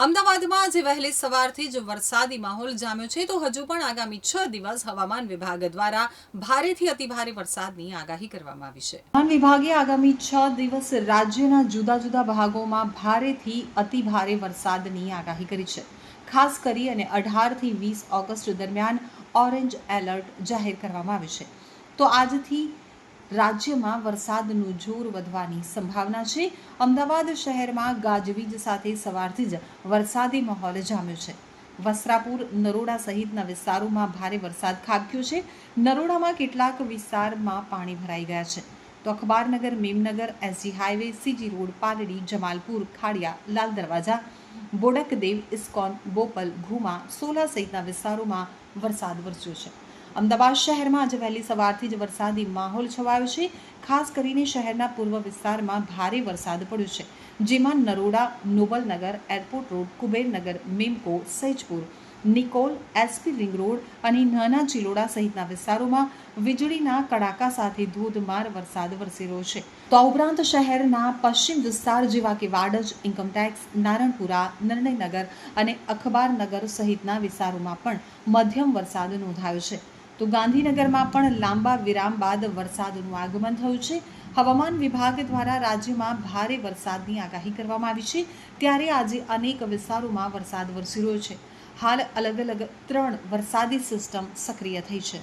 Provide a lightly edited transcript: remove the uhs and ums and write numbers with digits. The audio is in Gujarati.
અમદાવાદમાં આજે વહેલી સવારથી જ વરસાદી માહોલ જામ્યો છે, તો હજુ પણ આગામી 6 દિવસ હવામાન વિભાગ દ્વારા ભારેથી અતિભારે વરસાદની આગાહી કરવામાં આવી છે. હવામાન વિભાગે આગામી 6 દિવસ રાજ્યના જુદા જુદા ભાગોમાં ભારેથી અતિભારે વરસાદની આગાહી કરી છે. ખાસ કરી અને 18 થી 20 ઓગસ્ટ દરમિયાન ઓરેન્જ એલર્ટ જાહેર કરવામાં આવ્યું છે. તો આજથી રાજ્યમાં વરસાદનું જોર વધવાની સંભાવના છે. અમદાવાદ શહેરમાં ગાજવીજ સાથે સવારથી જ વરસાદી માહોલ જામ્યો છે. વસ્ત્રાપુર, નરોડા સહિતના વિસ્તારોમાં ભારે વરસાદ ખાબક્યો છે. નરોડામાં કેટલાક વિસ્તારમાં પાણી ભરાઈ ગયા છે. તો Akhbarnagar, Memnagar, SG highway, CG road, Paldi, Jamalpur, Khadia, Lal Darwaja, Bodakdev, ISKCON, Bopal, Ghuma, Sola સહિતના વિસ્તારોમાં વરસાદ વરસ્યો છે. અમદાવાદ શહેરમાં આજે વહેલી સવારથી જ વરસાદી માહોલ છવાયો છે. ખાસ કરીને શહેરના પૂર્વ વિસ્તારમાં ભારે વરસાદ પડ્યો છે, જેમાં Naroda, Nobalnagar, airport road, Kubernagar, Memco, Saijpur, Nikol, SP ring road અને નાના ચિલોડા સહિતના વિસ્તારોમાં વીજળીના કડાકા સાથે ધોધમાર વરસાદ વરસી રહ્યો છે. તો આ ઉપરાંત શહેરના પશ્ચિમ વિસ્તાર જેવા કે વાડજ, ઇન્કમટેક્સ, નારણપુરા, નિર્ણયનગર અને અખબારનગર સહિતના વિસ્તારોમાં પણ મધ્યમ વરસાદ નોંધાયો છે. તો ગાંધીનગરમાં પણ લાંબા વિરામ બાદ વરસાદનું આગમન થયું છે. હવામાન વિભાગ દ્વારા રાજ્યમાં ભારે વરસાદની આગાહી કરવામાં આવી છે. ત્યારે આજે અનેક વિસ્તારોમાં વરસાદ વરસી રહ્યો છે. હાલ અલગ અલગ 3 વરસાદી સિસ્ટમ સક્રિય થઈ છે.